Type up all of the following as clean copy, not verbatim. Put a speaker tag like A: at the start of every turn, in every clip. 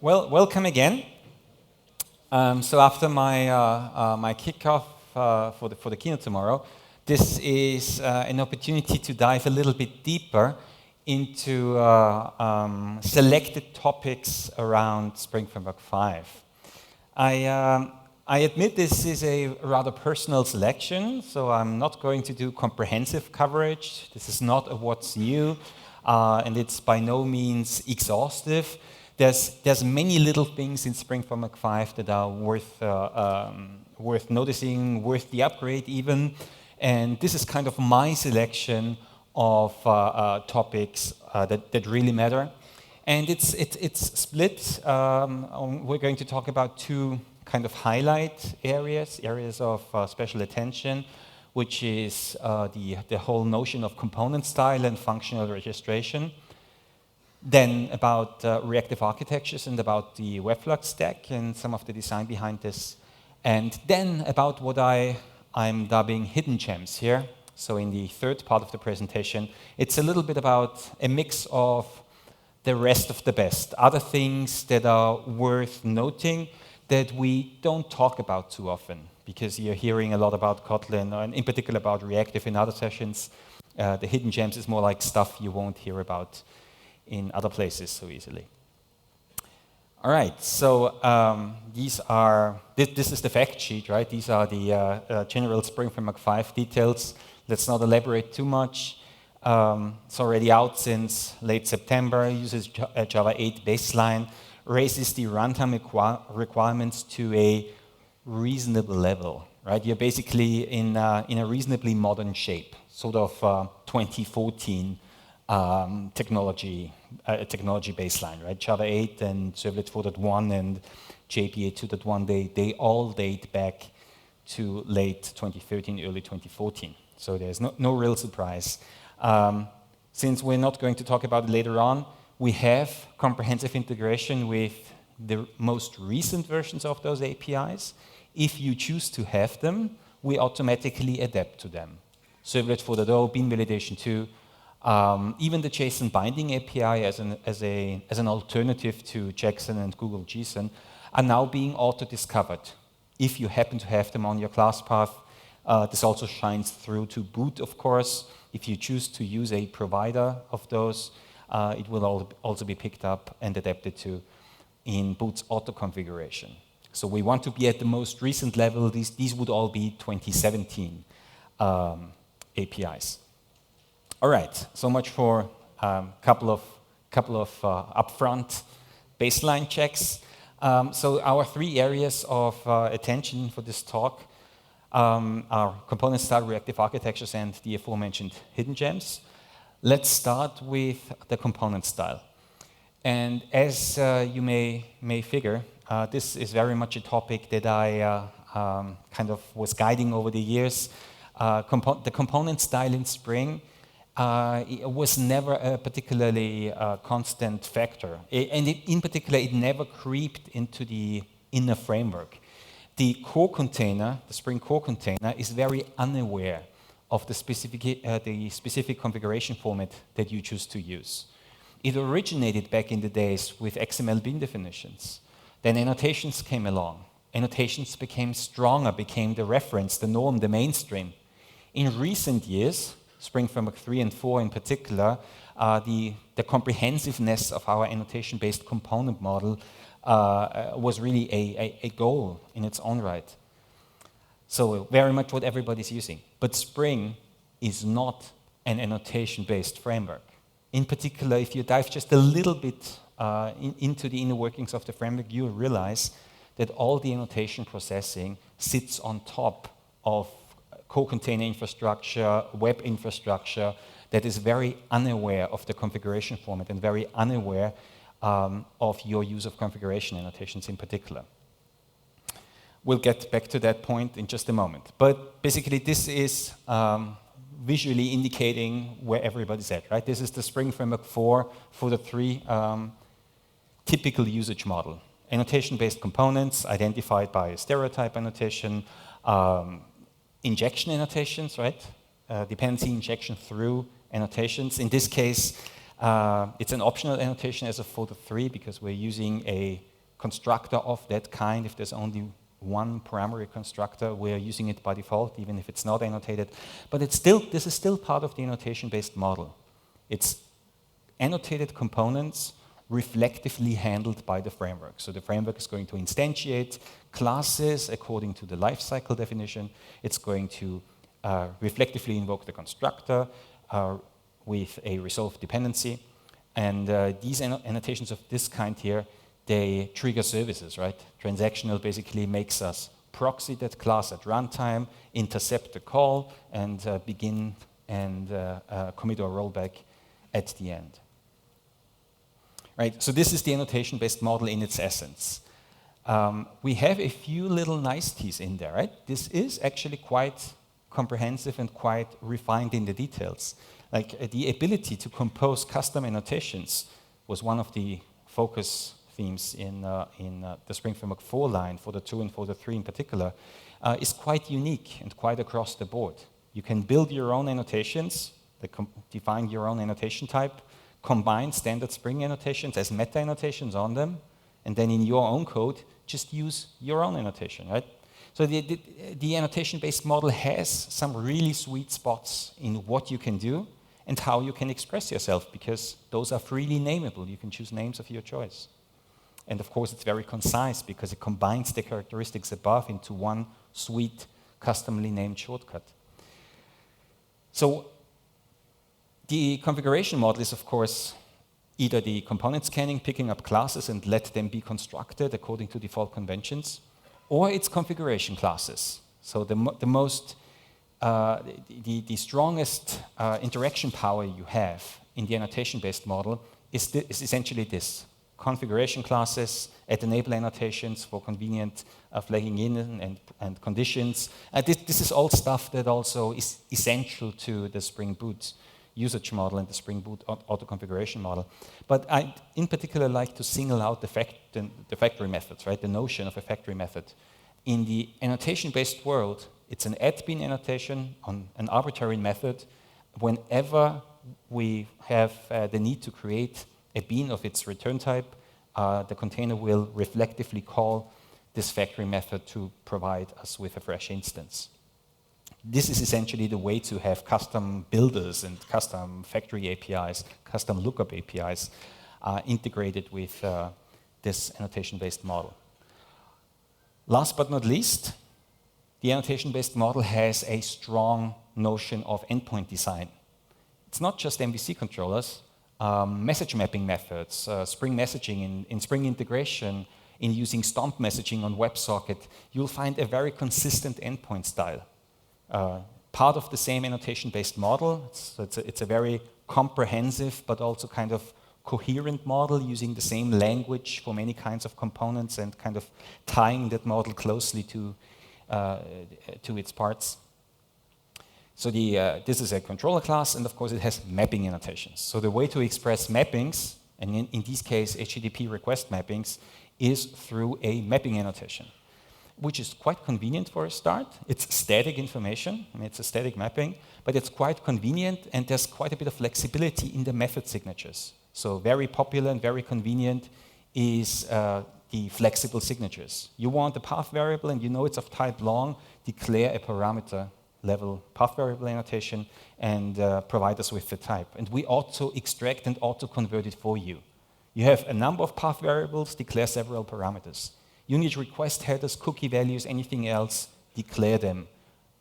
A: Well, welcome again. So after my my kickoff for the keynote tomorrow, this is an opportunity to dive a little bit deeper into selected topics around Spring Framework 5. I admit this is a rather personal selection, so I'm not going to do comprehensive coverage. This is not a what's new, and it's by no means exhaustive. There's many little things in Spring Framework 5 that are worth noticing, worth the upgrade even, and this is kind of my selection of topics that really matter. And it's split. We're going to talk about two kind of highlight areas of special attention, which is the whole notion of component style and functional registration. Then about reactive architectures and about the Web Flux stack and some of the design behind this. And then about what I'm dubbing hidden gems here. So in the third part of the presentation, it's a little bit about a mix of the rest of the best, other things that are worth noting that we don't talk about too often, because you're hearing a lot about Kotlin, and in particular about reactive in other sessions. The hidden gems is more like stuff you won't hear about in other places so easily. All right, so this is the fact sheet, right? These are the general Spring Framework 5 details. Let's not elaborate too much. It's already out since late September, uses Java 8 baseline, raises the runtime requirements to a reasonable level, right? You're basically in a reasonably modern shape, sort of 2014 technology baseline, right? Java 8 and Servlet 4.1 and JPA 2.1, they all date back to late 2013, early 2014. So there's no real surprise. Since we're not going to talk about it later on, we have comprehensive integration with the most recent versions of those APIs. If you choose to have them, we automatically adapt to them. Servlet 4.0, Bean Validation 2, even the JSON binding API as an alternative to Jackson and Google JSON are now being auto-discovered. If you happen to have them on your class path, this also shines through to boot, of course. If you choose to use a provider of those, it will also be picked up and adapted to in boot's auto-configuration. So we want to be at the most recent level. These would all be 2017 APIs. All right, so much for a couple of upfront baseline checks. So our three areas of attention for this talk are component style, reactive architectures, and the aforementioned hidden gems. Let's start with the component style. And as you may figure, this is very much a topic that I kind of was guiding over the years. The component style in Spring it was never a particularly constant factor. In particular, it never creeped into the inner framework. The core container, the Spring core container, is very unaware of the specific configuration format that you choose to use. It originated back in the days with XML bin definitions. Then annotations came along. Annotations became stronger, became the reference, the norm, the mainstream. In recent years, Spring Framework 3 and 4 in particular, the comprehensiveness of our annotation-based component model was really a goal in its own right. So very much what everybody's using. But Spring is not an annotation-based framework. In particular, if you dive just a little bit into the inner workings of the framework, you realize that all the annotation processing sits on top of core container infrastructure, web infrastructure that is very unaware of the configuration format and very unaware of your use of configuration annotations in particular. We'll get back to that point in just a moment. But basically, this is visually indicating where everybody's at, right? This is the Spring Framework 4 for the 3 typical usage model. Annotation-based components identified by a stereotype annotation, injection annotations, right? Dependency injection through annotations. In this case, it's an optional annotation as of photo 3 because we're using a constructor of that kind. If there's only one primary constructor, we're using it by default, even if it's not annotated. But this is still part of the annotation-based model. It's annotated components reflectively handled by the framework. So the framework is going to instantiate classes according to the lifecycle definition. It's going to reflectively invoke the constructor with a resolved dependency. And these annotations of this kind here, they trigger services, right? Transactional basically makes us proxy that class at runtime, intercept the call, and begin and commit or rollback at the end. Right, so this is the annotation-based model in its essence. We have a few little niceties in there, right? This is actually quite comprehensive and quite refined in the details. Like the ability to compose custom annotations was one of the focus themes in the Spring Framework 4 line, for the 2 and for the 3 in particular, is quite unique and quite across the board. You can build your own annotations, define your own annotation type, combine standard Spring annotations as meta annotations on them, and then in your own code, just use your own annotation, right? So the annotation-based model has some really sweet spots in what you can do and how you can express yourself, because those are freely nameable. You can choose names of your choice. And of course, it's very concise because it combines the characteristics above into one sweet, customly named shortcut. So the configuration model is, of course, either the component scanning, picking up classes and let them be constructed according to default conventions, or it's configuration classes. So the strongest interaction power you have in the annotation-based model is essentially this: configuration classes at enable annotations for convenient flagging in and conditions. This is all stuff that also is essential to the Spring Boot usage model and the Spring Boot auto-configuration model. But I, in particular, like to single out the factory methods, right? The notion of a factory method. In the annotation-based world, it's an add-bean annotation on an arbitrary method. Whenever we have the need to create a bean of its return type, the container will reflectively call this factory method to provide us with a fresh instance. This is essentially the way to have custom builders and custom factory APIs, custom lookup APIs integrated with this annotation-based model. Last but not least, the annotation-based model has a strong notion of endpoint design. It's not just MVC controllers, message mapping methods, Spring messaging in Spring integration, in using stomp messaging on WebSocket, you'll find a very consistent endpoint style. Part of the same annotation-based model. It's a very comprehensive but also kind of coherent model, using the same language for many kinds of components and kind of tying that model closely to its parts. So this is a controller class, and of course it has mapping annotations. So the way to express mappings, and in this case HTTP request mappings, is through a mapping annotation, which is quite convenient for a start. It's static information, I mean, it's a static mapping, but it's quite convenient, and there's quite a bit of flexibility in the method signatures. So very popular and very convenient is the flexible signatures. You want a path variable and you know it's of type long, declare a parameter level path variable annotation and provide us with the type. And we auto extract and auto convert it for you. You have a number of path variables, declare several parameters. You need request headers, cookie values, anything else, declare them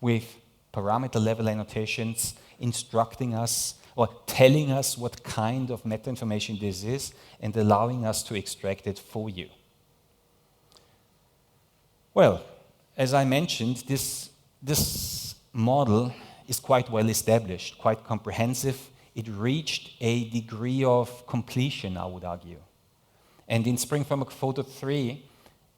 A: with parameter level annotations instructing us or telling us what kind of meta information this is and allowing us to extract it for you. Well, as I mentioned, this model is quite well established, quite comprehensive. It reached a degree of completion, I would argue. And in Spring Framework 4.3,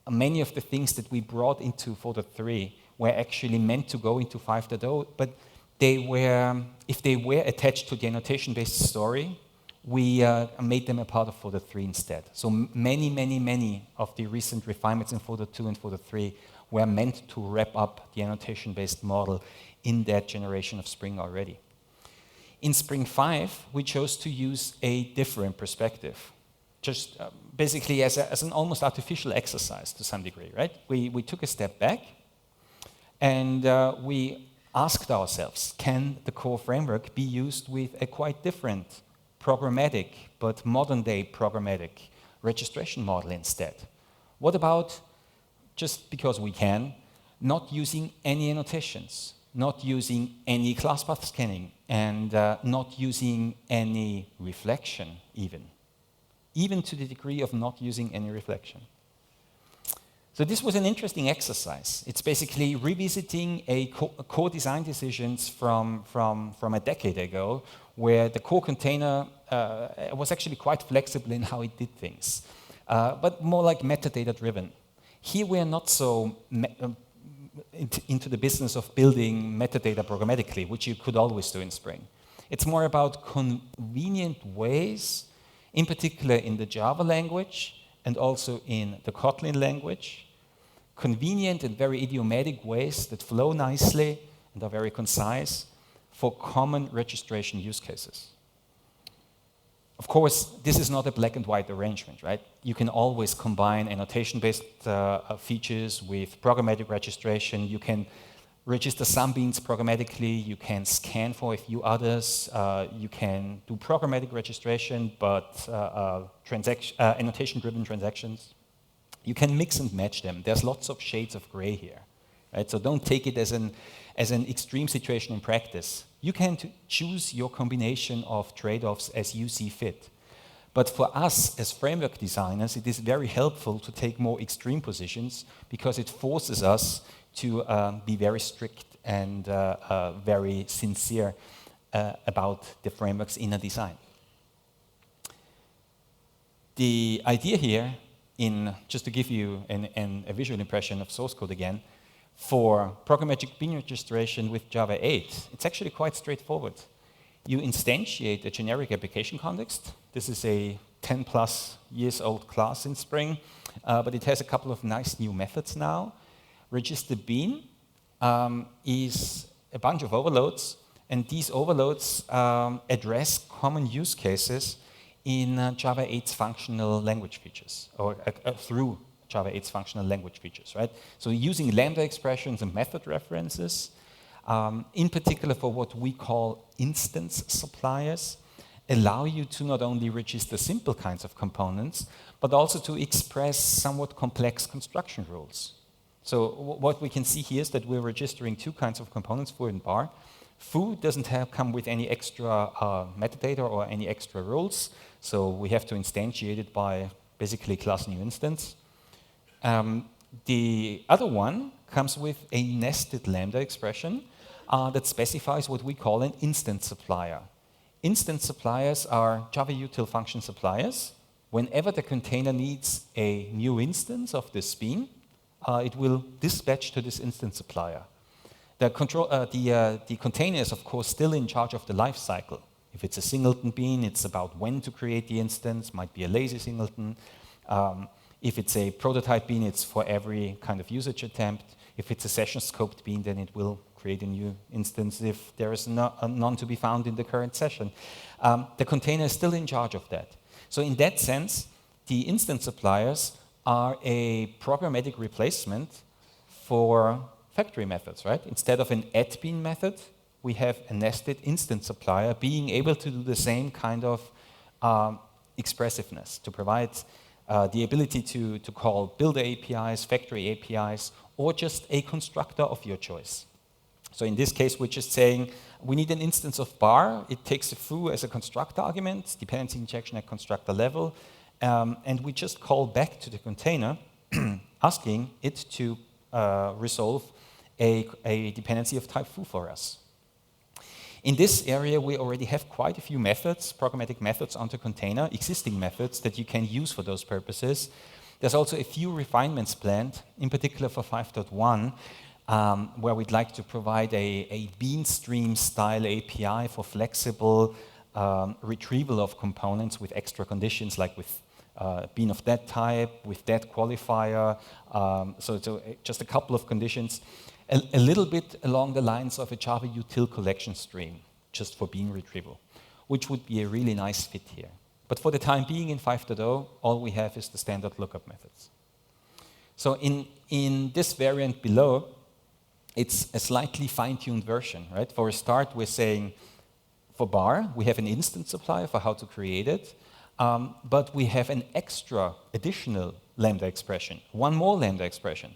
A: many of the things that we brought into 4.3 were actually meant to go into 5.0, but if they were attached to the annotation-based story, we made them a part of 4.3 instead. So many of the recent refinements in 4.2 and 4.3 were meant to wrap up the annotation-based model in that generation of Spring already. In Spring 5, we chose to use a different perspective. just basically as an almost artificial exercise to some degree, right? We took a step back and we asked ourselves, can the core framework be used with a quite different programmatic, but modern-day programmatic registration model instead? What about, just because we can, not using any annotations, not using any class path scanning, and not using any reflection even to the degree of not using any reflection. So this was an interesting exercise. It's basically revisiting core design decisions from a decade ago, where the core container was actually quite flexible in how it did things, but more like metadata driven. Here we are not so into the business of building metadata programmatically, which you could always do in Spring. It's more about convenient ways, in particular in the Java language and also in the Kotlin language, convenient and very idiomatic ways that flow nicely and are very concise for common registration use cases. Of course, this is not a black and white arrangement, right? You can always combine annotation-based features with programmatic registration. You can register some beans programmatically. You can scan for a few others. You can do programmatic registration, but annotation-driven transactions. You can mix and match them. There's lots of shades of gray here, right? So don't take it as an extreme situation in practice. You can choose your combination of trade-offs as you see fit. But for us as framework designers, it is very helpful to take more extreme positions because it forces us to be very strict and very sincere about the framework's inner design. The idea here, just to give you a visual impression of source code again, for programmatic bean registration with Java 8, it's actually quite straightforward. You instantiate a generic application context. This is a 10+ years old class in Spring, but it has a couple of nice new methods now. Register bean is a bunch of overloads, and these overloads address common use cases in Java 8's functional language features, or through Java 8's functional language features, right? So using lambda expressions and method references, in particular for what we call instance suppliers, allow you to not only register simple kinds of components, but also to express somewhat complex construction rules. So what we can see here is that we're registering two kinds of components, foo and bar. Foo doesn't come with any extra metadata or any extra rules, so we have to instantiate it by basically class new instance. The other one comes with a nested lambda expression that specifies what we call an instance supplier. Instance suppliers are Java util function suppliers. Whenever the container needs a new instance of this bean, it will dispatch to this instance supplier. The container is, of course, still in charge of the life cycle. If it's a singleton bean, it's about when to create the instance, might be a lazy singleton. If it's a prototype bean, it's for every kind of usage attempt. If it's a session scoped bean, then it will create a new instance if there is none to be found in the current session. The container is still in charge of that. So in that sense, the instance suppliers are a programmatic replacement for factory methods, right? Instead of an add bean method, we have a nested instance supplier being able to do the same kind of expressiveness, to provide the ability to call builder APIs, factory APIs, or just a constructor of your choice. So in this case, we're just saying we need an instance of bar. It takes a foo as a constructor argument, dependency injection at constructor level, and we just call back to the container, asking it to resolve a dependency of type foo for us. In this area, we already have quite a few methods, programmatic methods onto container, existing methods that you can use for those purposes. There's also a few refinements planned, in particular for 5.1, where we'd like to provide a bean stream style API for flexible retrieval of components with extra conditions, like with bean of that type, with that qualifier, so just a couple of conditions. A little bit along the lines of a Java util collection stream, just for bean retrieval, which would be a really nice fit here. But for the time being in 5.0, all we have is the standard lookup methods. So in this variant below, it's a slightly fine-tuned version, right? For a start, we're saying for bar, we have an instance supplier for how to create it, but we have an extra additional Lambda expression, one more Lambda expression.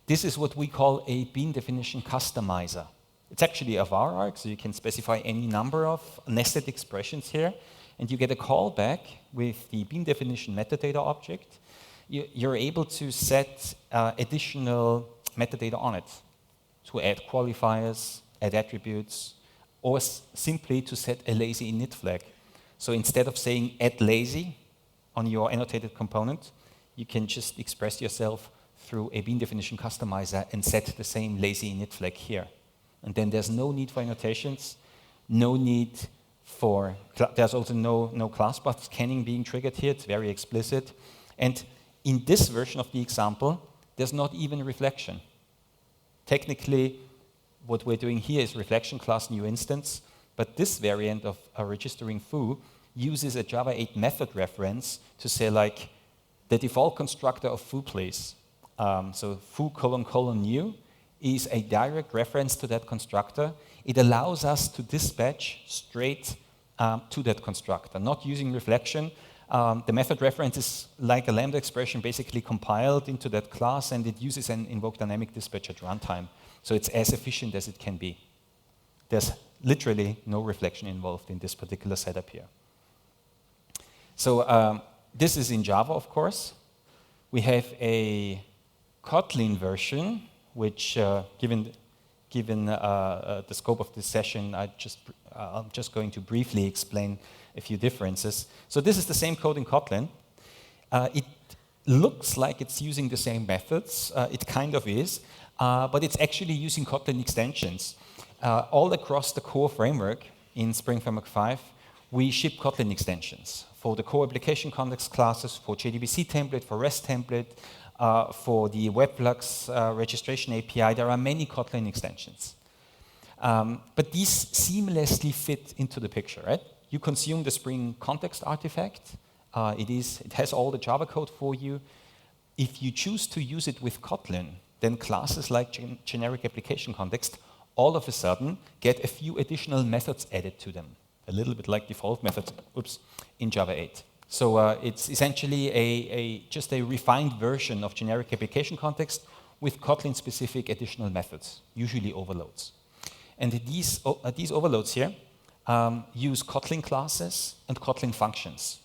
A: This is what we call a bean definition customizer. It's actually a var arg, so you can specify any number of nested expressions here, and you get a callback with the bean definition metadata object. You're able to set additional metadata on it to add qualifiers, add attributes, or simply to set a lazy init flag. So instead of saying add lazy on your annotated component, you can just express yourself through a bean definition customizer and set the same lazy init flag here. And then there's no need for annotations, no need for, there's also no class path scanning being triggered here, it's very explicit. And in this version of the example, there's not even reflection. Technically, what we're doing here is reflection class new instance, but this variant of registering foo uses a Java 8 method reference to say like the default constructor of foo please. So foo : new is a direct reference to that constructor. It allows us to dispatch straight to that constructor, not using reflection. The method reference is like a Lambda expression basically compiled into that class, and it uses an invoke dynamic dispatch at runtime. So it's as efficient as it can be. There's literally no reflection involved in this particular setup here. So this is in Java, of course. We have a Kotlin version, which, given the scope of this session, I'm just going to briefly explain a few differences. So this is the same code in Kotlin. It looks like it's using the same methods. It kind of is, but it's actually using Kotlin extensions. All across the core framework in Spring Framework 5, we ship Kotlin extensions for the core application context classes, for JDBC template, for REST template, for the Web Flux registration API. There are many Kotlin extensions. But these seamlessly fit into the picture, right? You consume the Spring context artifact. It has all the Java code for you. If you choose to use it with Kotlin, then classes like generic application context all of a sudden get a few additional methods added to them, a little bit like default methods in Java 8. So it's essentially just a refined version of generic application context with Kotlin-specific additional methods, usually overloads. And these overloads here use Kotlin classes and Kotlin functions.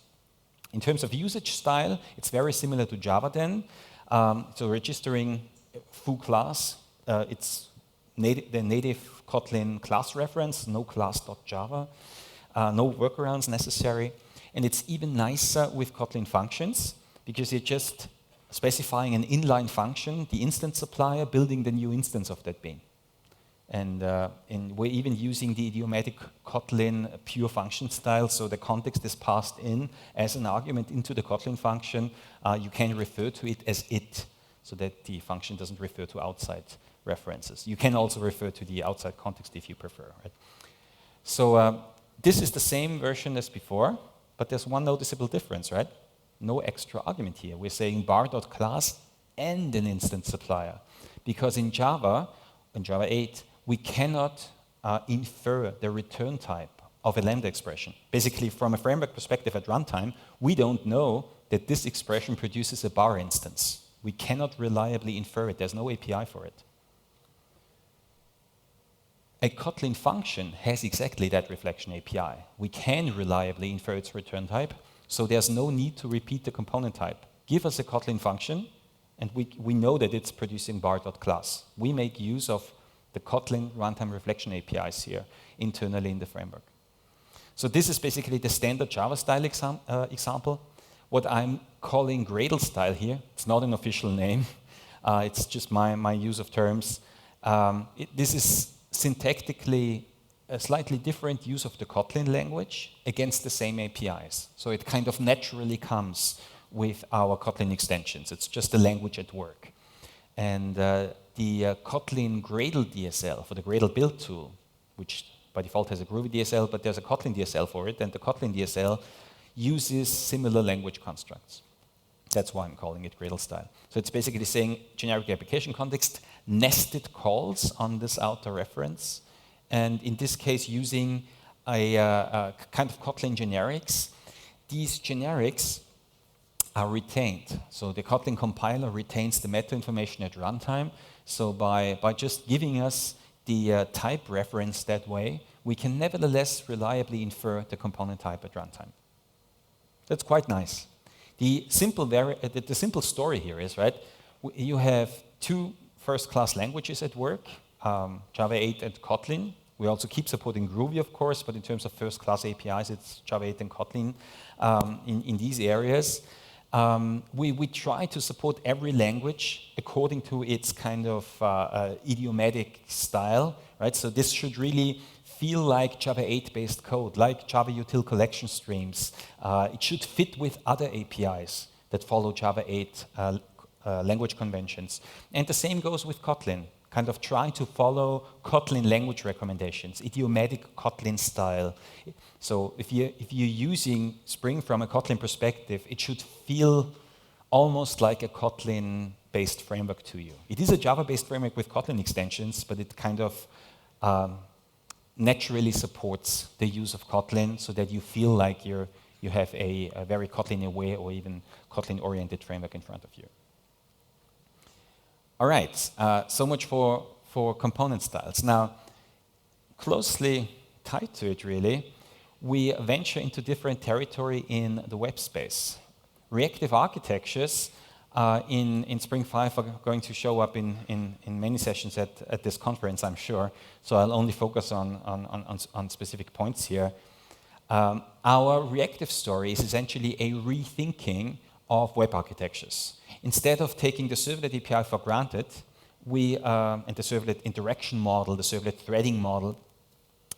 A: In terms of usage style, it's very similar to Java then. So registering foo class, it's the native Kotlin class reference, no class.java, no workarounds necessary. And it's even nicer with Kotlin functions because you're just specifying an inline function, the instance supplier building the new instance of that bean. And we're even using the idiomatic Kotlin pure function style, so the context is passed in as an argument into the Kotlin function. You can refer to it as it, so that the function doesn't refer to outside references. You can also refer to the outside context if you prefer. Right? So this is the same version as before, but there's one noticeable difference, right? No extra argument here. We're saying bar.class and an instance supplier. Because in Java 8, we cannot infer the return type of a Lambda expression. Basically, from a framework perspective at runtime, we don't know that this expression produces a bar instance. We cannot reliably infer it. There's no API for it. A Kotlin function has exactly that reflection API. We can reliably infer its return type, so there's no need to repeat the component type. Give us a Kotlin function, and we know that it's producing bar.class. We make use of the Kotlin runtime reflection APIs here internally in the framework. So this is basically the standard Java style example. What I'm calling Gradle style here, it's not an official name. It's just my use of terms. This is syntactically a slightly different use of the Kotlin language against the same APIs. So it kind of naturally comes with our Kotlin extensions. It's just the language at work. And the Kotlin Gradle DSL for the Gradle build tool, which by default has a Groovy DSL, but there's a Kotlin DSL for it, and the Kotlin DSL uses similar language constructs. That's why I'm calling it Gradle style. So it's basically saying generic application context, nested calls on this outer reference, and in this case using a kind of Kotlin generics. These generics are retained. So the Kotlin compiler retains the meta information at runtime. So by just giving us the type reference that way, we can nevertheless reliably infer the component type at runtime. That's quite nice. The simple story here is, right, you have two first-class languages at work, Java 8 and Kotlin. We also keep supporting Groovy, of course, but in terms of first-class APIs, it's Java 8 and Kotlin in these areas. We try to support every language according to its kind of idiomatic style, right? So this should really feel like Java 8-based code, like Java util collection streams. It should fit with other APIs that follow Java 8 language conventions. And the same goes with Kotlin. Kind of try to follow Kotlin language recommendations, idiomatic Kotlin style. So if you're using Spring from a Kotlin perspective, it should feel almost like a Kotlin-based framework to you. It is a Java-based framework with Kotlin extensions, but it kind of naturally supports the use of Kotlin so that you feel like you have a very Kotlin-aware or even Kotlin-oriented framework in front of you. All right, so much for component styles. Now, closely tied to it, really, we venture into different territory in the web space. Reactive architectures in Spring 5 are going to show up in many sessions at this conference, I'm sure, so I'll only focus on specific points here. Our reactive story is essentially a rethinking of web architectures. Instead of taking the servlet API for granted, and the servlet interaction model, the servlet threading model,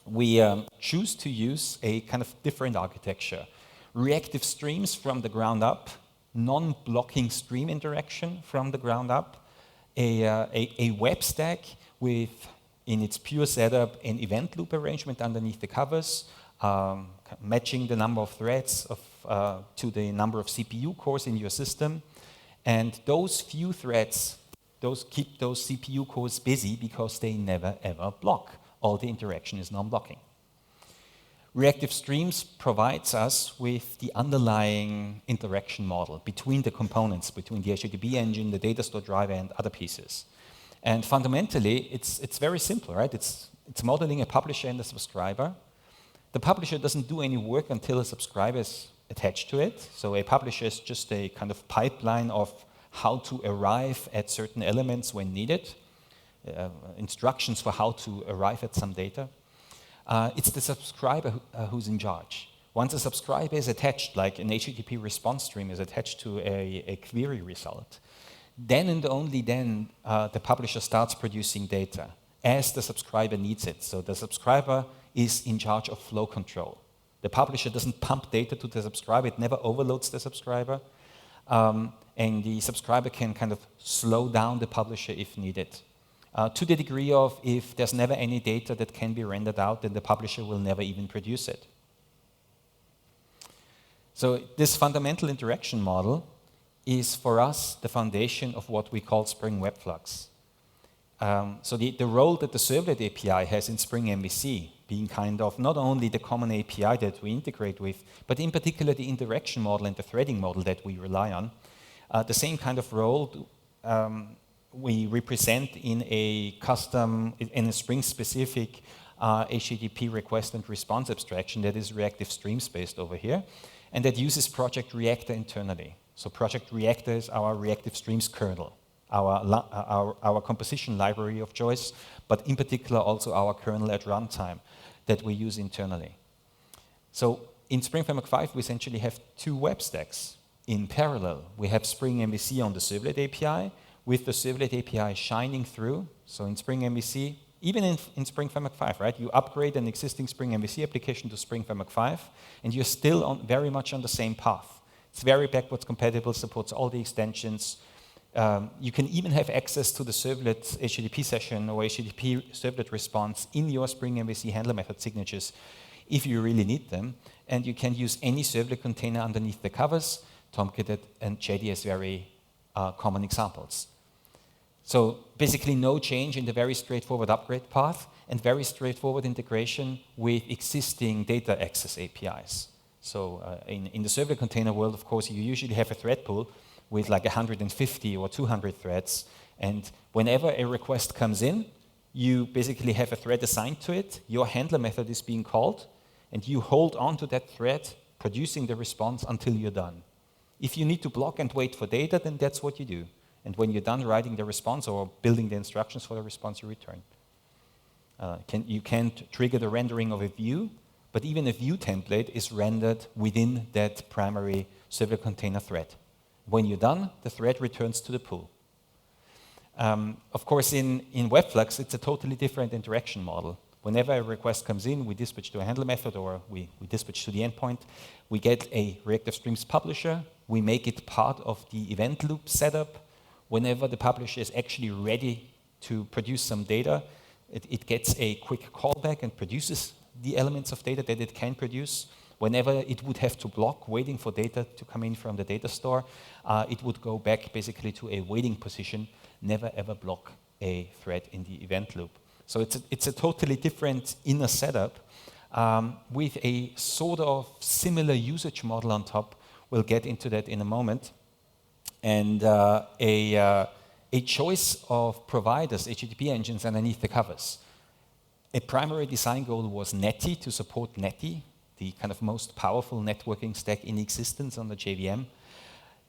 A: we choose to use a kind of different architecture. Reactive streams from the ground up, non-blocking stream interaction from the ground up, a web stack with, in its pure setup, an event loop arrangement underneath the covers, matching the number of threads to the number of CPU cores in your system. And those few threads, keep those CPU cores busy because they never ever block. All the interaction is non-blocking. Reactive streams provides us with the underlying interaction model between the components, between the HTTP engine, the data store driver, and other pieces. And fundamentally, it's very simple, right? It's modeling a publisher and a subscriber. The publisher doesn't do any work until a subscriber is attached to it. So a publisher is just a kind of pipeline of how to arrive at certain elements when needed, instructions for how to arrive at some data. It's the subscriber who's in charge. Once a subscriber is attached, like an HTTP response stream is attached to a query result, then and only then the publisher starts producing data as the subscriber needs it. So the subscriber is in charge of flow control. The publisher doesn't pump data to the subscriber, it never overloads the subscriber, and the subscriber can kind of slow down the publisher if needed. To the degree of if there's never any data that can be rendered out, then the publisher will never even produce it. So this fundamental interaction model is for us the foundation of what we call Spring Web Flux. So the role that the servlet API has in Spring MVC, being kind of not only the common API that we integrate with, but in particular the interaction model and the threading model that we rely on, the same kind of role we represent in a custom, in a Spring-specific HTTP request and response abstraction that is reactive streams based over here, and that uses Project Reactor internally. So Project Reactor is our reactive streams kernel, our composition library of choice, but in particular also our kernel at runtime that we use internally. So in Spring Framework 5, we essentially have two web stacks. In parallel, we have Spring MVC on the Servlet API, with the Servlet API shining through. So in Spring MVC, even in Spring Framework 5, right? You upgrade an existing Spring MVC application to Spring Framework 5, and you're still very much on the same path. It's very backwards compatible, supports all the extensions. You can even have access to the servlet HTTP session or HTTP servlet response in your Spring MVC handler method signatures if you really need them. and you can use any servlet container underneath the covers. Tomcat and JD as very common examples. So basically no change in the very straightforward upgrade path and very straightforward integration with existing data access APIs. So in the servlet container world, of course, you usually have a thread pool with like 150 or 200 threads. And whenever a request comes in, you basically have a thread assigned to it, your handler method is being called, and you hold on to that thread, producing the response until you're done. If you need to block and wait for data, then that's what you do. And when you're done writing the response or building the instructions for the response, you return. You can't trigger the rendering of a view, but even a view template is rendered within that primary servlet container thread. When you're done, the thread returns to the pool. Of course, in Web Flux, it's a totally different interaction model. Whenever a request comes in, we dispatch to a handler method or we dispatch to the endpoint. We get a Reactive Streams publisher. We make it part of the event loop setup. Whenever the publisher is actually ready to produce some data, it gets a quick callback and produces the elements of data that it can produce. Whenever it would have to block waiting for data to come in from the data store, it would go back basically to a waiting position, never ever block a thread in the event loop. So it's a totally different inner setup with a sort of similar usage model on top. We'll get into that in a moment. And a choice of providers, HTTP engines underneath the covers. A primary design goal was Netty, to support Netty, the kind of most powerful networking stack in existence on the JVM.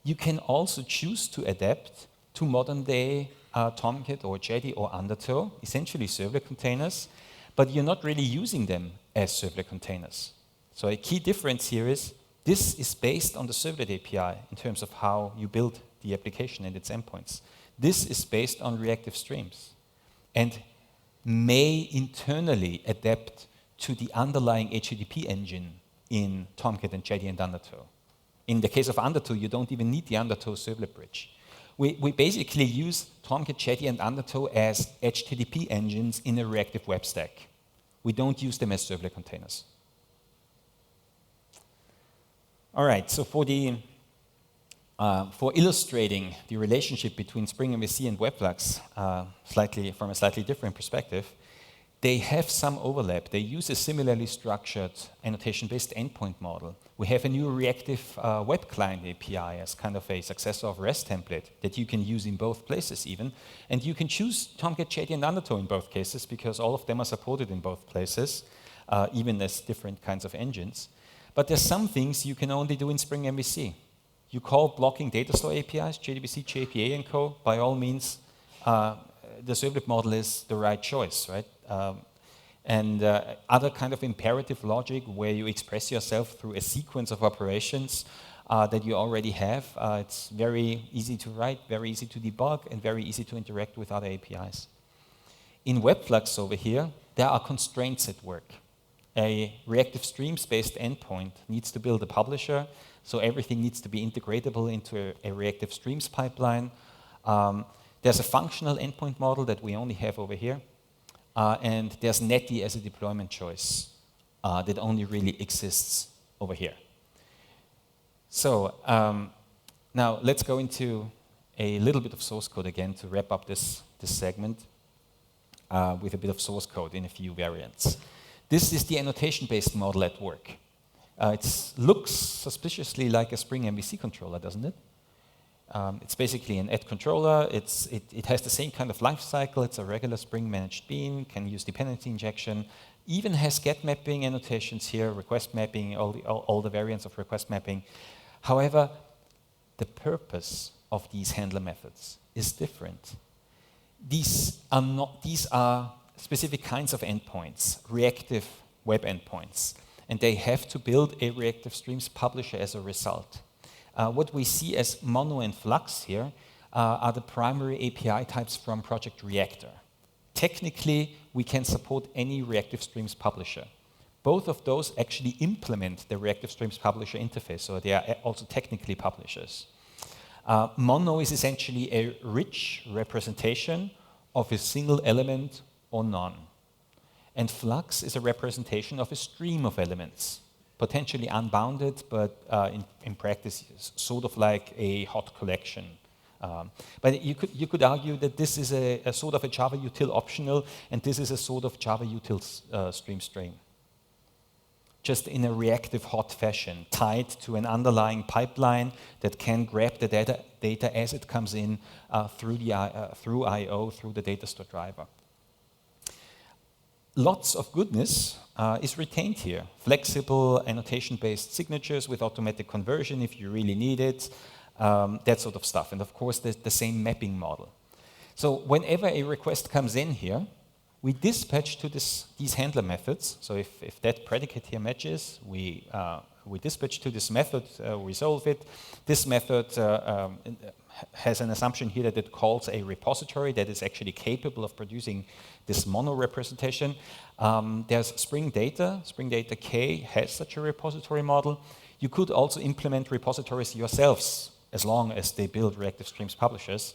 A: You can also choose to adapt to modern day Tomcat or JD or Undertow, essentially servlet containers, but you're not really using them as servlet containers. So a key difference here is this is based on the servlet API in terms of how you build the application and its endpoints. This is based on reactive streams and may internally adapt to the underlying HTTP engine in Tomcat and JD and Undertow. In the case of Undertow, you don't even need the Undertow servlet bridge. We basically use Tomcat, JD, and Undertow as HTTP engines in a reactive web stack. We don't use them as servlet containers. All right, so for illustrating the relationship between Spring MVC and Web Flux, from a slightly different perspective, they have some overlap. They use a similarly structured annotation-based endpoint model. We have a new reactive web client API as kind of a successor of REST template that you can use in both places even. And you can choose Tomcat, JD, and Undertow in both cases because all of them are supported in both places, even as different kinds of engines. But there's some things you can only do in Spring MVC. You call blocking data store APIs, JDBC, JPA, and co. By all means, the servlet model is the right choice, right? Other kind of imperative logic where you express yourself through a sequence of operations that you already have. It's very easy to write, very easy to debug, and very easy to interact with other APIs. In Web Flux over here, there are constraints at work. A reactive streams-based endpoint needs to build a publisher, so everything needs to be integratable into a reactive streams pipeline. There's a functional endpoint model that we only have over here. And there's Netty as a deployment choice that only really exists over here. So now let's go into a little bit of source code again to wrap up this segment with a bit of source code in a few variants. This is the annotation-based model at work. It looks suspiciously like a Spring MVC controller, doesn't it? It's basically an add controller. It has the same kind of life cycle. It's a regular Spring managed bean, can use dependency injection, even has get mapping annotations here, request mapping, all the variants of request mapping. However, the purpose of these handler methods is different. These are specific kinds of endpoints, reactive web endpoints, and they have to build a reactive streams publisher as a result. What we see as Mono and Flux here are the primary API types from Project Reactor. Technically, we can support any Reactive Streams publisher. Both of those actually implement the Reactive Streams publisher interface, so they are also technically publishers. Mono is essentially a rich representation of a single element or none. And Flux is a representation of a stream of elements, potentially unbounded, but in practice, sort of like a hot collection. But you could argue that this is a sort of a Java util optional, and this is a sort of Java util stream string, just in a reactive hot fashion, tied to an underlying pipeline that can grab the data as it comes in through I/O, through the data store driver. Lots of goodness is retained here. Flexible annotation-based signatures with automatic conversion if you really need it, that sort of stuff. And of course, the same mapping model. So whenever a request comes in here, we dispatch to these handler methods. So if that predicate here matches, we dispatch to this method, resolve it. This method has an assumption here that it calls a repository that is actually capable of producing this mono representation. There's Spring Data. Spring Data K has such a repository model. You could also implement repositories yourselves as long as they build reactive streams publishers.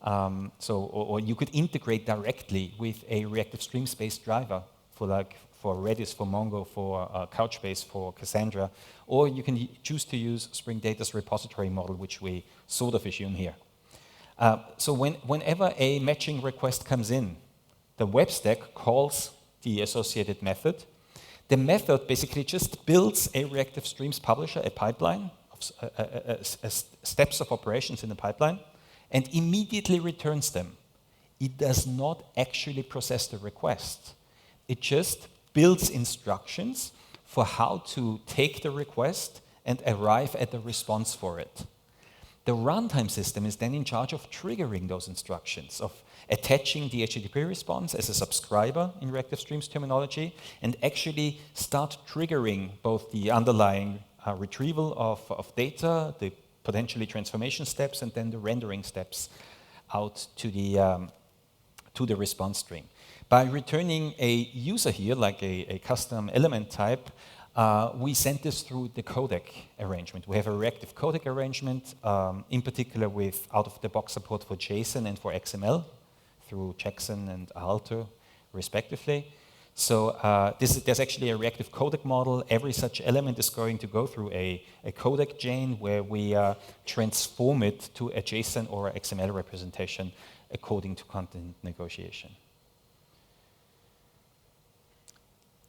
A: Or you could integrate directly with a reactive streams-based driver for Redis, for Mongo, for Couchbase, for Cassandra, or you can choose to use Spring Data's repository model, which we sort of assume here. So whenever a matching request comes in, the web stack calls the associated method. The method basically just builds a reactive streams publisher, a pipeline, steps of operations in the pipeline, and immediately returns them. It does not actually process the request. It just builds instructions for how to take the request and arrive at the response for it. The runtime system is then in charge of triggering those instructions, of attaching the HTTP response as a subscriber in reactive streams terminology, and actually start triggering both the underlying retrieval of data, the potentially transformation steps, and then the rendering steps out to the response stream. By returning a user here, like a custom element type, we send this through the codec arrangement. We have a reactive codec arrangement, in particular with out-of-the-box support for JSON and for XML through Jackson and Aalto, respectively. So there's actually a reactive codec model. Every such element is going to go through a codec chain where we transform it to a JSON or a XML representation according to content negotiation.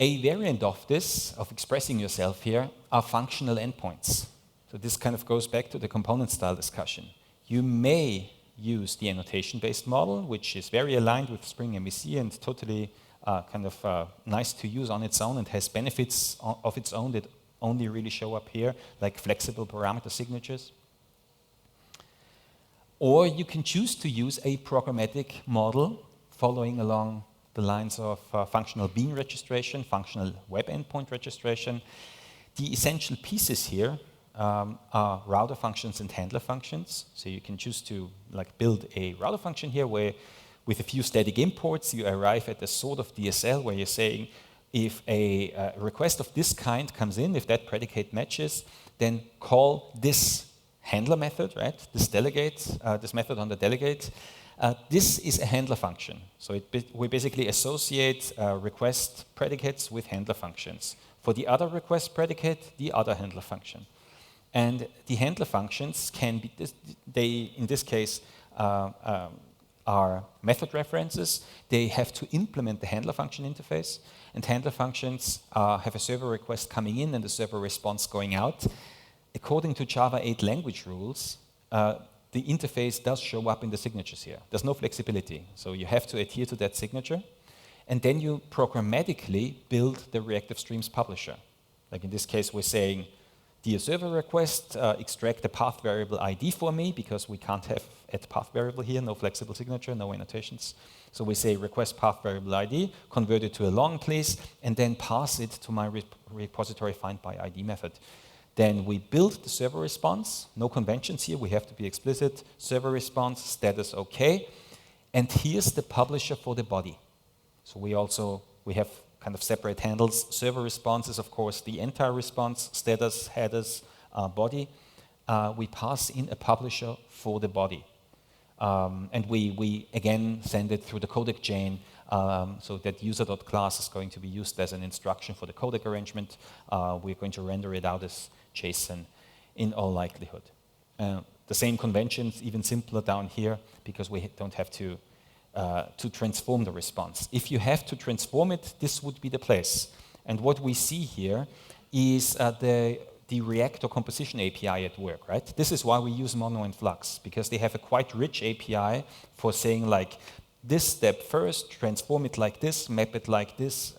A: A variant of this, of expressing yourself here, are functional endpoints. So this kind of goes back to the component style discussion. You may use the annotation-based model, which is very aligned with Spring MVC and totally nice to use on its own and has benefits of its own that only really show up here, like flexible parameter signatures. Or you can choose to use a programmatic model following along the lines of functional bean registration, functional web endpoint registration. The essential pieces here are router functions and handler functions. So you can choose to build a router function here where with a few static imports, you arrive at a sort of DSL where you're saying if a request of this kind comes in, if that predicate matches, then call this handler method, right? This delegate, this method on the delegate. This is a handler function. So we basically associate request predicates with handler functions. For the other request predicate, the other handler function. And the handler functions can be, in this case, are method references. They have to implement the handler function interface, and handler functions have a server request coming in and a server response going out. According to Java 8 language rules, the interface does show up in the signatures here. There's no flexibility, so you have to adhere to that signature, and then you programmatically build the reactive streams publisher. Like in this case, we're saying, dear server request, extract the path variable ID for me, because we can't have at path variable here, no flexible signature, no annotations. So we say request path variable ID, convert it to a long, please, and then pass it to my repository find by ID method. Then we build the server response, no conventions here, we have to be explicit, server response, status okay, and here's the publisher for the body. So we have kind of separate handles. Server response is, of course, the entire response, status, headers, body. We pass in a publisher for the body. And we again send it through the codec chain So that user.class is going to be used as an instruction for the codec arrangement. We're going to render it out as JSON in all likelihood. The same conventions, even simpler down here, because we don't have to transform the response. If you have to transform it, this would be the place. And what we see here is the Reactor composition API at work, right? This is why we use Mono and Flux, because they have a quite rich API for saying like, this step first, transform it like this, map it like this,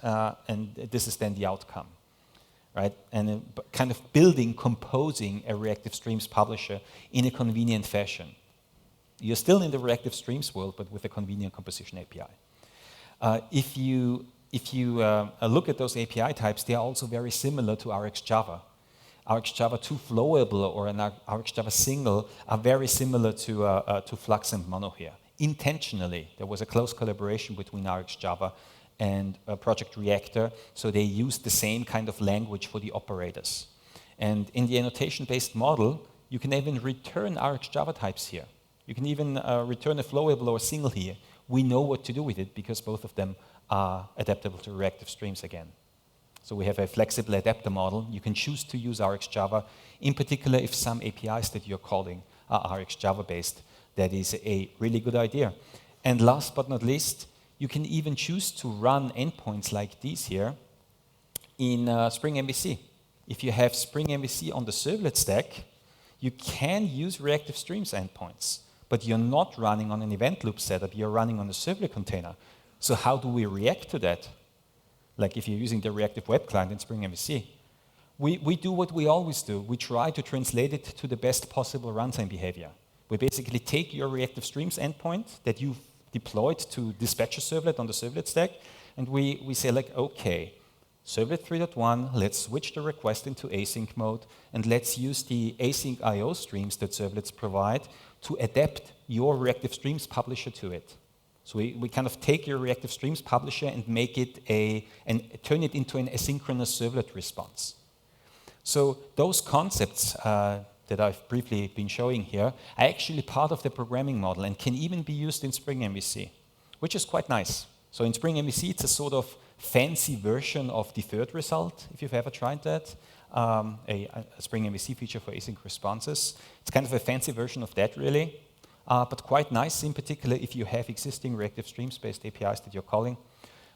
A: and this is then the outcome, right? And kind of composing a Reactive Streams publisher in a convenient fashion. You're still in the Reactive Streams world, but with a convenient composition API. If you look at those API types, they are also very similar to RxJava. RxJava 2 Flowable or an RxJava single are very similar to Flux and Mono here. Intentionally, there was a close collaboration between RxJava and Project Reactor, so they used the same kind of language for the operators. And in the annotation-based model, you can even return RxJava types here. You can even return a Flowable or a single here. We know what to do with it because both of them are adaptable to Reactive Streams again. So we have a flexible adapter model. You can choose to use RxJava, in particular if some APIs that you're calling are RxJava based. That is a really good idea. And last but not least, you can even choose to run endpoints like these here in Spring MVC. If you have Spring MVC on the servlet stack, you can use Reactive Streams endpoints, but you're not running on an event loop setup, you're running on a servlet container. So how do we react to that? Like if you're using the reactive web client in Spring MVC. We do what we always do. We try to translate it to the best possible runtime behavior. We basically take your Reactive Streams endpoint that you've deployed to dispatch a servlet on the servlet stack, and we say like, okay, servlet 3.1, let's switch the request into async mode, and let's use the async I/O streams that servlets provide to adapt your Reactive Streams publisher to it. So we kind of take your Reactive Streams publisher and make it and turn it into an asynchronous servlet response. So those concepts that I've briefly been showing here are actually part of the programming model and can even be used in Spring MVC, which is quite nice. So in Spring MVC, it's a sort of fancy version of deferred result, if you've ever tried that, a Spring MVC feature for async responses. It's kind of a fancy version of that, really. But quite nice, in particular, if you have existing Reactive Streams-based APIs that you're calling.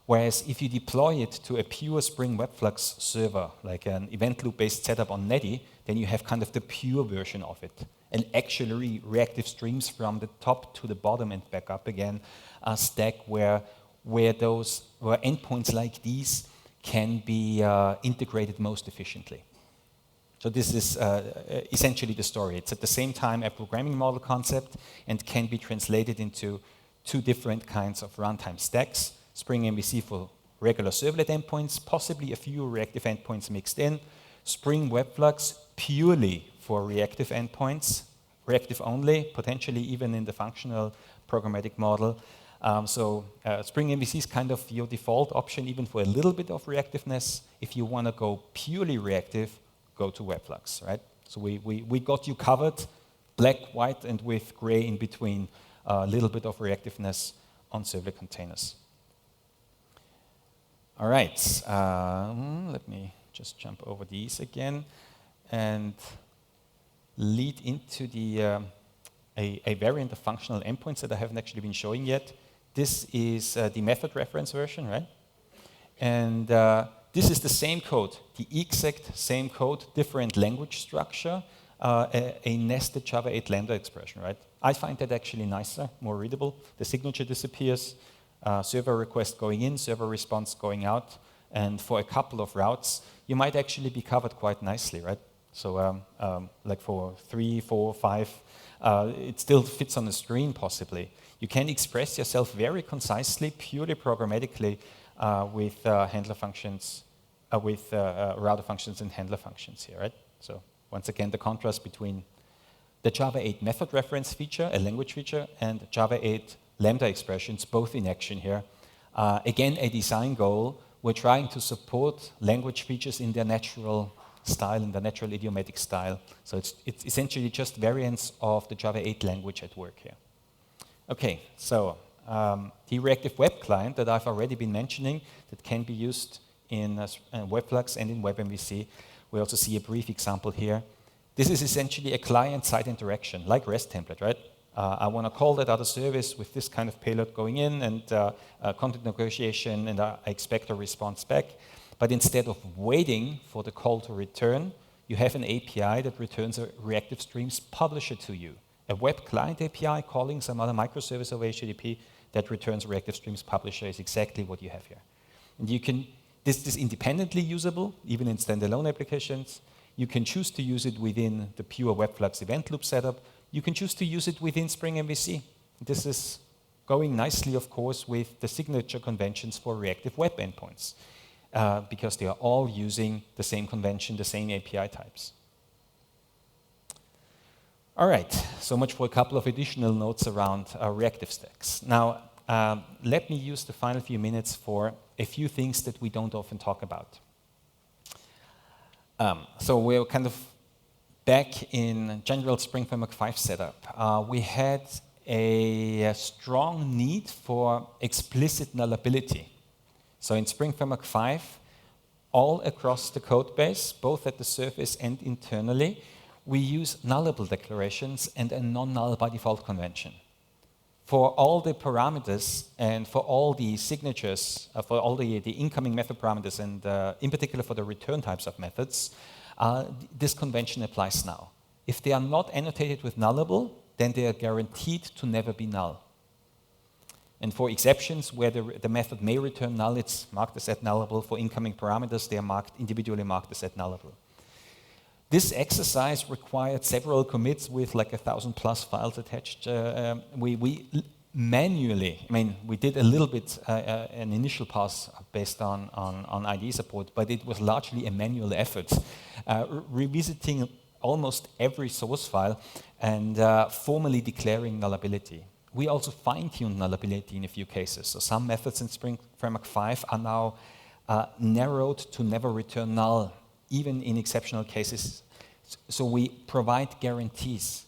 A: Whereas if you deploy it to a pure Spring Web Flux server, like an event loop-based setup on Netty, then you have kind of the pure version of it. And actually Reactive Streams from the top to the bottom and back up again, a stack where endpoints like these can be integrated most efficiently. So this is essentially the story. It's at the same time a programming model concept and can be translated into two different kinds of runtime stacks. Spring MVC for regular servlet endpoints, possibly a few reactive endpoints mixed in. Spring Web Flux purely for reactive endpoints, reactive only, potentially even in the functional programmatic model. Spring MVC is kind of your default option even for a little bit of reactiveness. If you want to go purely reactive, go to Web Flux, right? So we got you covered, black, white, and with gray in between, a little bit of reactiveness on servlet containers. All right, let me just jump over these again and lead into the a variant of functional endpoints that I haven't actually been showing yet. This is the method reference version, right? And this is the same code, the exact same code, different language structure, a nested Java 8 Lambda expression, right? I find that actually nicer, more readable. The signature disappears, server request going in, server response going out, and for a couple of routes, you might actually be covered quite nicely, right? So like for 3, 4, 5, it still fits on the screen possibly. You can express yourself very concisely, purely programmatically with handler functions, with router functions and handler functions here, right? So once again, the contrast between the Java 8 method reference feature, a language feature, and Java 8 Lambda expressions, both in action here. Again, a design goal. We're trying to support language features in their natural style, in the natural idiomatic style. So it's essentially just variants of the Java 8 language at work here. Okay, so the reactive web client that I've already been mentioning that can be used in Web Flux and in WebMVC. We also see a brief example here. This is essentially a client-side interaction, like REST template, right? I want to call that other service with this kind of payload going in and content negotiation, and I expect a response back. But instead of waiting for the call to return, you have an API that returns a reactive streams publisher to you. A web client API calling some other microservice over HTTP that returns reactive streams publisher is exactly what you have here. And you can, this is independently usable, even in standalone applications. You can choose to use it within the pure Web Flux event loop setup. You can choose to use it within Spring MVC. This is going nicely, of course, with the signature conventions for reactive web endpoints, because they are all using the same convention, the same API types. All right, so much for a couple of additional notes around reactive stacks. Now, let me use the final few minutes for a few things that we don't often talk about. So we're kind of back in general Spring Framework 5 setup. We had a strong need for explicit null ability. So in Spring Framework 5, all across the code base, both at the surface and internally, we use nullable declarations and a non-null by default convention. For all the parameters and for all the signatures, for all the incoming method parameters, and in particular for the return types of methods, this convention applies now. If they are not annotated with nullable, then they are guaranteed to never be null. And for exceptions where the method may return null, it's marked as at nullable. For incoming parameters, they are individually marked as at nullable. This exercise required several commits with like 1,000+ files attached. We manually, we did a little bit an initial pass based on IDE support, but it was largely a manual effort, revisiting almost every source file and formally declaring nullability. We also fine-tuned nullability in a few cases. So some methods in Spring Framework 5 are now narrowed to never return null, even in exceptional cases. So we provide guarantees.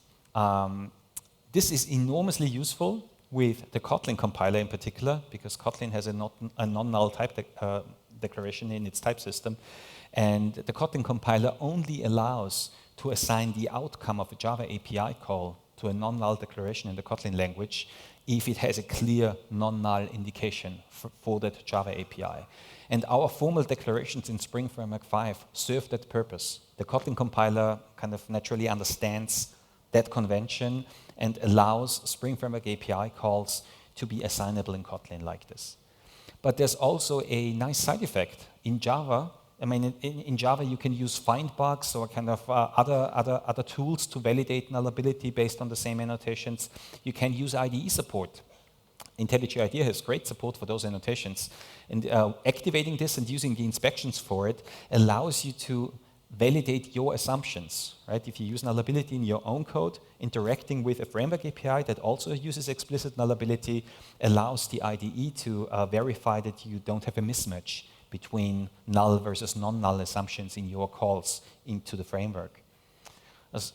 A: This is enormously useful with the Kotlin compiler in particular, because Kotlin has a non-null type declaration in its type system. And the Kotlin compiler only allows to assign the outcome of a Java API call to a non-null declaration in the Kotlin language if it has a clear non-null indication for that Java API. And our formal declarations in Spring Framework 5 serve that purpose. The Kotlin compiler kind of naturally understands that convention and allows Spring Framework API calls to be assignable in Kotlin like this. But there's also a nice side effect. In Java, in Java you can use findbugs or kind of other tools to validate nullability based on the same annotations. You can use IDE support. IntelliJ IDEA has great support for those annotations. And activating this and using the inspections for it allows you to validate your assumptions, right? If you use nullability in your own code, interacting with a framework API that also uses explicit nullability allows the IDE to verify that you don't have a mismatch between null versus non-null assumptions in your calls into the framework.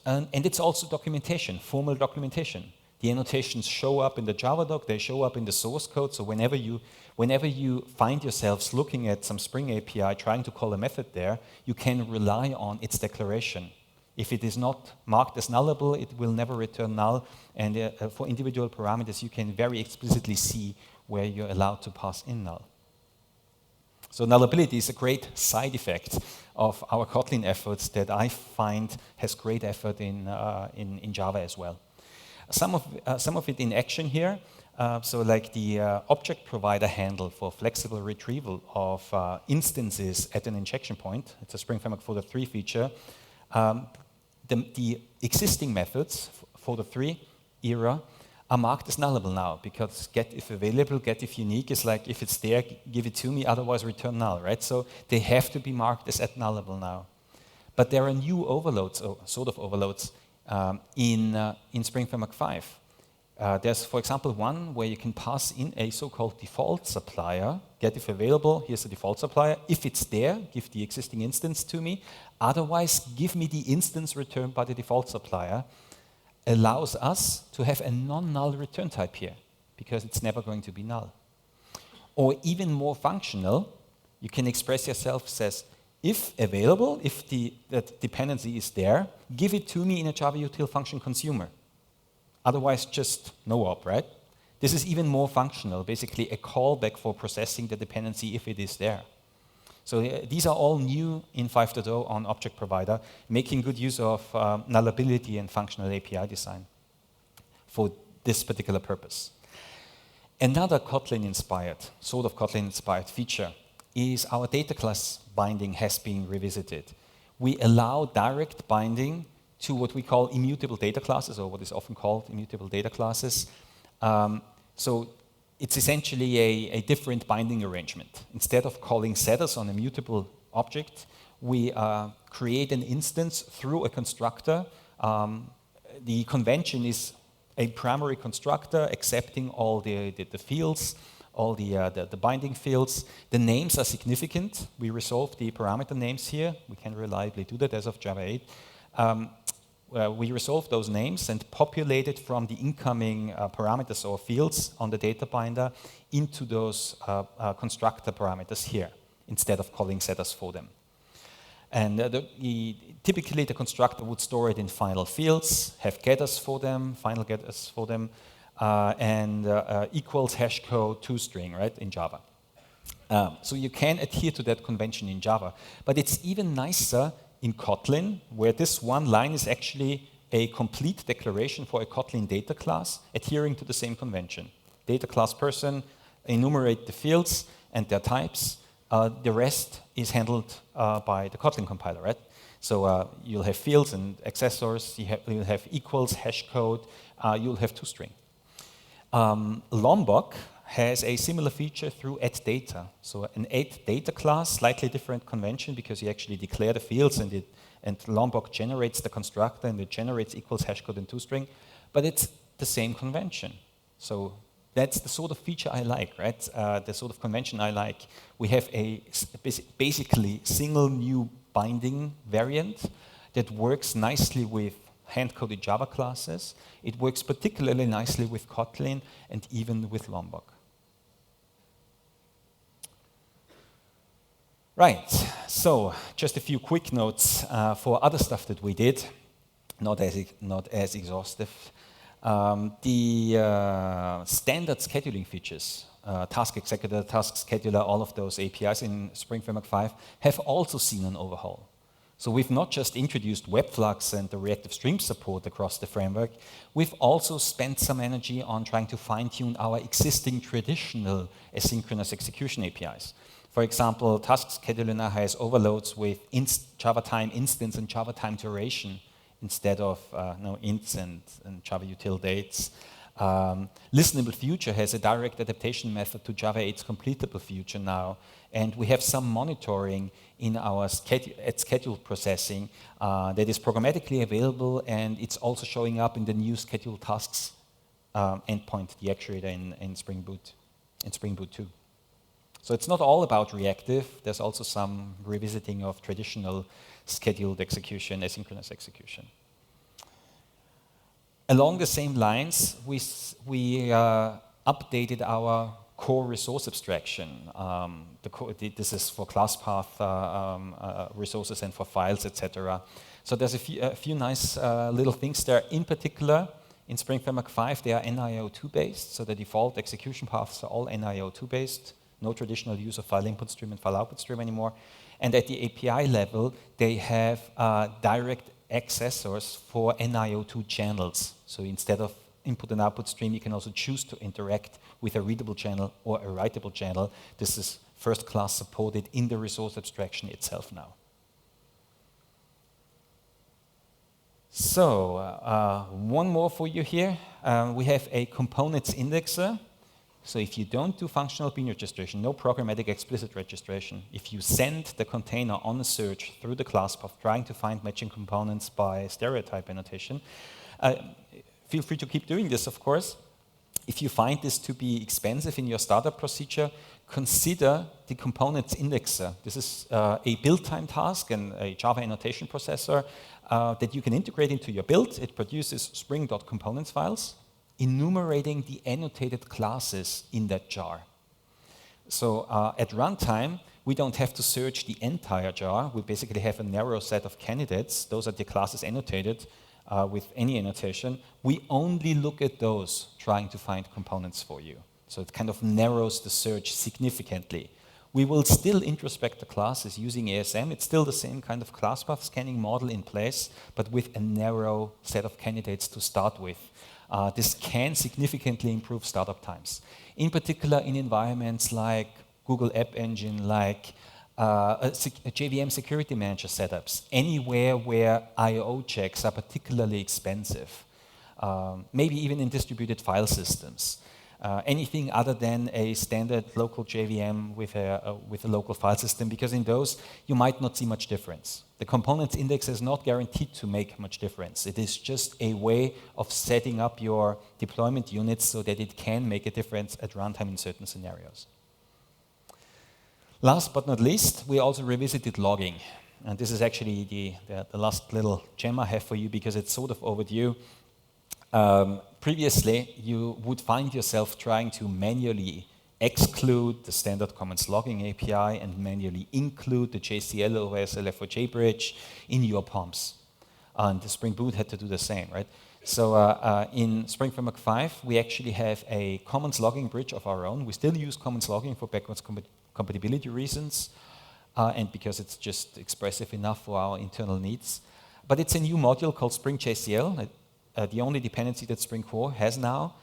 A: And it's also documentation, formal documentation. The annotations show up in the Java doc, they show up in the source code, so whenever you find yourselves looking at some Spring API trying to call a method there, you can rely on its declaration. If it is not marked as nullable, it will never return null, and for individual parameters you can very explicitly see where you're allowed to pass in null. So nullability is a great side effect of our Kotlin efforts that I find has great effort in Java as well. Some of it in action here, so like the object provider handle for flexible retrieval of instances at an injection point. It's a Spring Framework for the 3 feature. The existing methods for the 3 era are marked as nullable now, because get if available, get if unique is like if it's there, give it to me, otherwise return null, right? So they have to be marked as at nullable now. But there are new overloads, or sort of overloads, in Spring Framework 5. There's, for example, one where you can pass in a so-called default supplier, get if available, here's the default supplier. If it's there, give the existing instance to me. Otherwise, give me the instance returned by the default supplier. Allows us to have a non-null return type here. because it's never going to be null. Or even more functional, you can express yourself as, if available, if that dependency is there, give it to me in a Java util function consumer. Otherwise, just no op, right? This is even more functional, basically a callback for processing the dependency if it is there. So these are all new in 5.0 on Object Provider, making good use of Null Ability and functional API design for this particular purpose. Another Kotlin-inspired, sort of Kotlin-inspired feature is our data class binding has been revisited. We allow direct binding to what we call immutable data classes, or what is often called immutable data classes. So it's essentially a different binding arrangement. Instead of calling setters on a mutable object, we create an instance through a constructor. The convention is a primary constructor accepting all the fields, all the binding fields. The names are significant. We resolve the parameter names here. We can reliably do that as of Java 8. We resolve those names and populate it from the incoming parameters or fields on the data binder into those constructor parameters here, instead of calling setters for them. And typically the constructor would store it in final fields, have getters for them, final getters for them, and equals hashcode toString, right, in Java. So you can adhere to that convention in Java. But it's even nicer in Kotlin, where this one line is actually a complete declaration for a Kotlin data class adhering to the same convention. Data class person, enumerate the fields and their types. The rest is handled by the Kotlin compiler, right? So you'll have fields and accessors, you'll have equals, hashcode, you'll have toString. Lombok has a similar feature through addData. So an addData class, slightly different convention because you actually declare the fields and Lombok generates the constructor and it generates equals hashcode and toString, but it's the same convention. So that's the sort of feature I like, right? The sort of convention I like. We have a basically single new binding variant that works nicely with hand-coded Java classes. It works particularly nicely with Kotlin and even with Lombok. Right, so just a few quick notes for other stuff that we did, not as exhaustive. The standard scheduling features, task executor, task scheduler, all of those APIs in Spring Framework 5 have also seen an overhaul. So we've not just introduced Web Flux and the reactive stream support across the framework, we've also spent some energy on trying to fine-tune our existing traditional asynchronous execution APIs. For example, task scheduler now has overloads with Java time instance and Java time duration instead of ints and Java util dates. Listenable future has a direct adaptation method to Java 8's completable future now, and we have some monitoring in our schedule processing that is programmatically available, and it's also showing up in the new schedule tasks endpoint, the actuator in Spring Boot 2. So it's not all about reactive. There's also some revisiting of traditional scheduled execution, asynchronous execution. Along the same lines, we updated our core resource abstraction. This is for class path resources and for files, etc. So there's a few nice little things there. In particular, in Spring Framework 5, they are NIO2 based, so the default execution paths are all NIO2 based. No traditional use of file input stream and file output stream anymore. And at the API level, they have direct accessors for NIO2 channels. So instead of input and output stream, you can also choose to interact with a readable channel or a writable channel. This is first class supported in the resource abstraction itself now. So one more for you here. We have a components indexer. So if you don't do functional bean registration, no programmatic explicit registration, if you send the container on a search through the class path trying to find matching components by stereotype annotation, feel free to keep doing this, of course. If you find this to be expensive in your startup procedure, consider the components indexer. This is a build time task and a Java annotation processor that you can integrate into your build. It produces spring.components files. enumerating the annotated classes in that jar. So at runtime, we don't have to search the entire jar. We basically have a narrow set of candidates. Those are the classes annotated with any annotation. We only look at those trying to find components for you. So it kind of narrows the search significantly. We will still introspect the classes using ASM. It's still the same kind of class path scanning model in place, but with a narrow set of candidates to start with. This can significantly improve startup times. In particular, in environments like Google App Engine, like JVM security manager setups, anywhere where I/O checks are particularly expensive, maybe even in distributed file systems. Anything other than a standard local JVM with a local file system, because in those you might not see much difference. The components index is not guaranteed to make much difference. It is just a way of setting up your deployment units so that it can make a difference at runtime in certain scenarios. Last but not least, we also revisited logging. And this is actually the last little gem I have for you because it's sort of overdue. Previously, you would find yourself trying to manually exclude the standard comments logging API and manually include the JCL over SLF4J bridge in your POMs. And the Spring Boot had to do the same, right? So in Spring Framework 5, we actually have a comments logging bridge of our own. We still use comments logging for backwards compatibility reasons and because it's just expressive enough for our internal needs. But it's a new module called Spring JCL. The only dependency that Spring Core has now,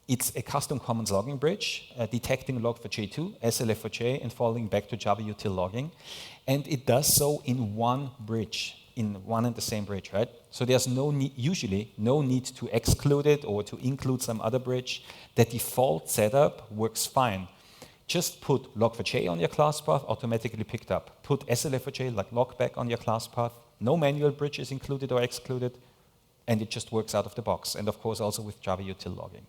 A: it's a custom comments logging bridge, detecting log4j2, SLF4j, and falling back to Java util logging. And it does so in one bridge, in one and the same bridge, right? So there's usually no need to exclude it or to include some other bridge. The default setup works fine. Just put log4j on your class path, automatically picked up. Put SLF4j, like logback, on your class path. No manual bridge is included or excluded. And it just works out of the box. And of course, also with Java util logging.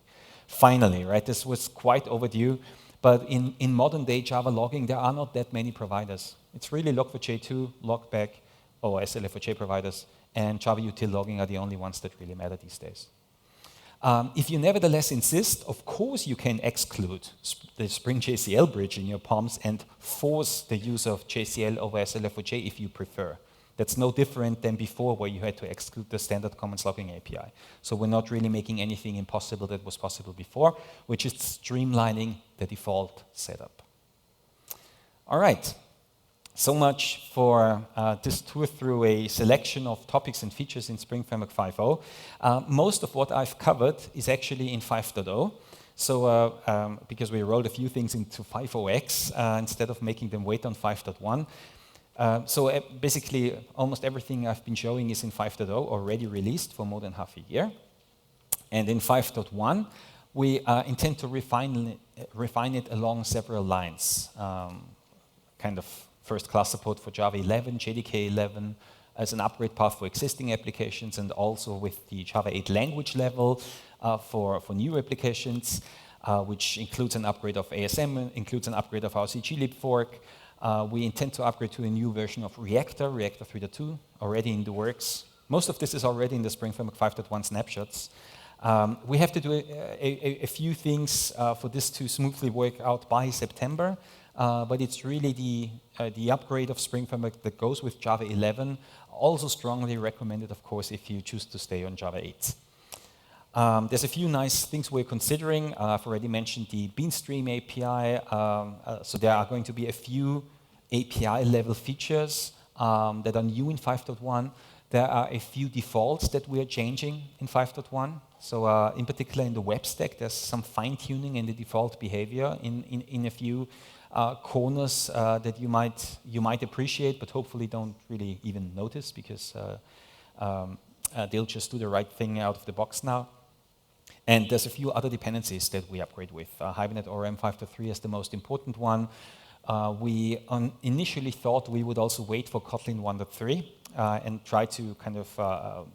A: Finally, right, this was quite overdue, but in modern day Java logging, there are not that many providers. It's really log4j2, logback, or SLF4j providers, and Java util logging are the only ones that really matter these days. If you nevertheless insist, of course you can exclude the Spring JCL bridge in your POMs and force the use of JCL over SLF4j if you prefer. That's no different than before where you had to exclude the standard comments logging API. So we're not really making anything impossible that was possible before, which is streamlining the default setup. All right, so much for this tour through a selection of topics and features in Spring Framework 5.0. Most of what I've covered is actually in 5.0. So because we rolled a few things into 5.0x instead of making them wait on 5.1. So basically, almost everything I've been showing is in 5.0, already released for more than half a year. And in 5.1, we intend to refine it along several lines. Kind of first-class support for Java 11, JDK 11, as an upgrade path for existing applications, and also with the Java 8 language level for new applications, which includes an upgrade of ASM, includes an upgrade of our CGlib fork. We intend to upgrade to a new version of Reactor 3.2, already in the works. Most of this is already in the Spring Framework 5.1 snapshots. We have to do a few things for this to smoothly work out by September, but it's really the upgrade of Spring Framework that goes with Java 11, also strongly recommended, of course, if you choose to stay on Java 8. There's a few nice things we're considering. I've already mentioned the Beanstream API, so there are going to be a few API-level features that are new in 5.1. There are a few defaults that we are changing in 5.1. So in particular in the web stack, there's some fine-tuning in the default behavior in a few corners that you might appreciate, but hopefully don't really even notice because they'll just do the right thing out of the box now. And there's a few other dependencies that we upgrade with. Hibernate ORM 5.3 is the most important one. We initially thought we would also wait for Kotlin 1.3 and try to kind of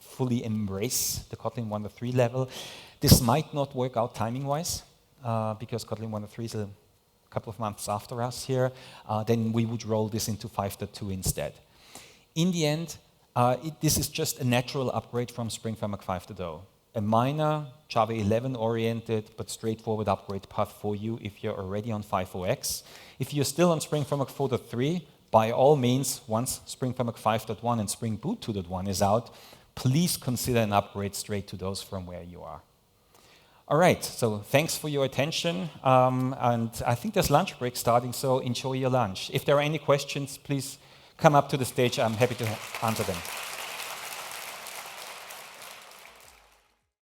A: fully embrace the Kotlin 1.3 level. This might not work out timing-wise because Kotlin 1.3 is a couple of months after us here. Then we would roll this into 5.2 instead. In the end, this is just a natural upgrade from Spring Framework 5.0. a minor Java 11 oriented but straightforward upgrade path for you if you're already on 5.0x. If you're still on Spring Framework 4.3, by all means, once Spring Framework 5.1 and Spring Boot 2.1 is out, please consider an upgrade straight to those from where you are. All right, so thanks for your attention. And I think there's lunch break starting, so enjoy your lunch. If there are any questions, please come up to the stage. I'm happy to answer them.